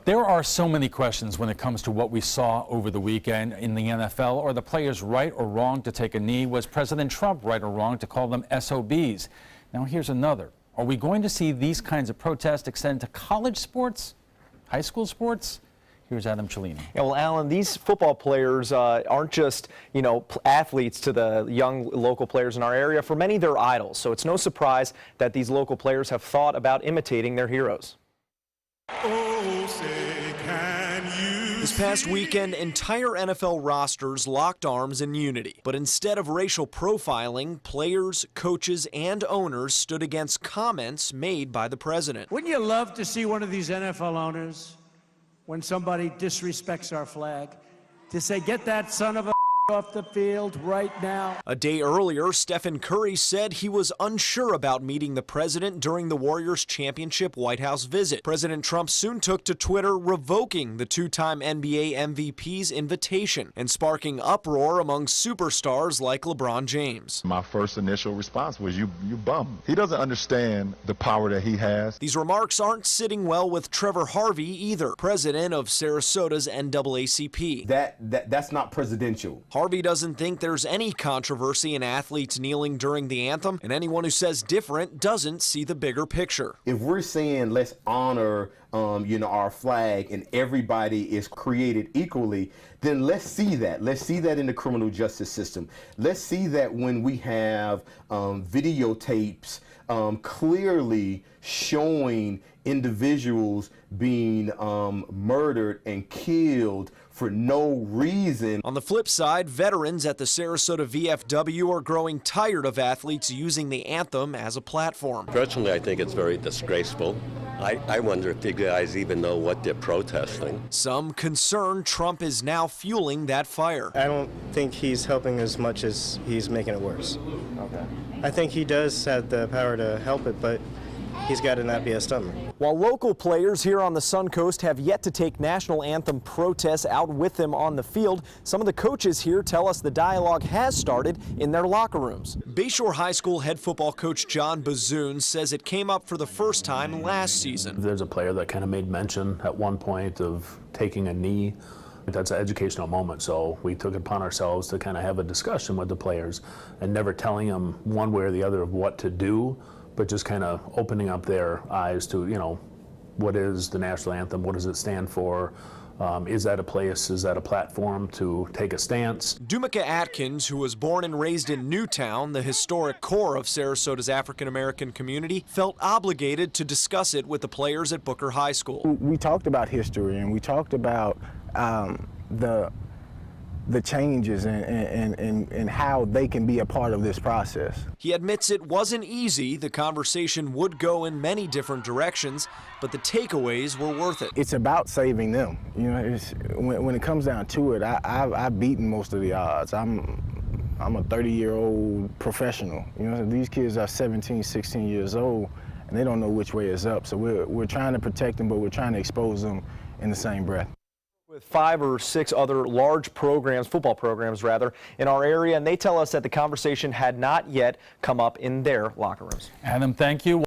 There are so many questions when it comes to what we saw over the weekend in the NFL. Are the players right or wrong to take a knee? Was President Trump right or wrong to call them SOBs? Now here's another. Are we going to see these kinds of protests extend to college sports, high school sports? Here's Adam Cellini. Yeah, well, Alan, these football players aren't just, athletes to the young local players in our area. For many, they're idols. So it's no surprise that these local players have thought about imitating their heroes. Oh, say, can you This past weekend, entire NFL rosters locked arms in unity. But instead of racial profiling, players, coaches, and owners stood against comments made by the president. Wouldn't you love to see one of these NFL owners, when somebody disrespects our flag, to say, get that son of a off the field right now? A day earlier, Stephen Curry said he was unsure about meeting the president during the Warriors' championship White House visit. President Trump soon took to Twitter, revoking the two-time NBA MVP's invitation and sparking uproar among superstars like LeBron James. My first initial response was, you bum. He doesn't understand the power that he has. These remarks aren't sitting well with Trevor Harvey either, president of Sarasota's NAACP. That's not presidential. Harvey doesn't think there's any controversy in athletes kneeling during the anthem, and anyone who says different doesn't see the bigger picture. If we're saying let's honor our flag and everybody is created equally, then let's see that. Let's see that in the criminal justice system. Let's see that when we have videotapes clearly showing individuals being murdered and killed for no reason. On the flip side, veterans at the Sarasota VFW are growing tired of athletes using the anthem as a platform. Personally, I think it's very disgraceful. I wonder if the guys even know what they're protesting. Some concerned Trump is now fueling that fire. I don't think he's helping as much as he's making it worse. Okay. I think he does have the power to help it, but he's got to not be a stummer. While local players here on the Suncoast have yet to take national anthem protests out with them on the field, some of the coaches here tell us the dialogue has started in their locker rooms. Bayshore High School head football coach John Bazoon says it came up for the first time last season. There's a player that kind of made mention at one point of taking a knee. That's an educational moment, so we took it upon ourselves to kind of have a discussion with the players and never telling them one way or the other of what to do, but just kind of opening up their eyes to, what is the national anthem? What does it stand for? Is that a place? Is that a platform to take a stance? Dumika Atkins, who was born and raised in Newtown, the historic core of Sarasota's African-American community, felt obligated to discuss it with the players at Booker High School. We talked about history, and we talked about the changes and how they can be a part of this process. He admits it wasn't easy. The conversation would go in many different directions, but the takeaways were worth it. It's about saving them. When it comes down to it, I've beaten most of the odds. I'm a 30-year-old professional. These kids are 17, 16 years old, and they don't know which way is up. So we're trying to protect them, but we're trying to expose them in the same breath. With 5 or 6 other large programs, football programs rather, in our area, and they tell us that the conversation had not yet come up in their locker rooms. Adam, thank you.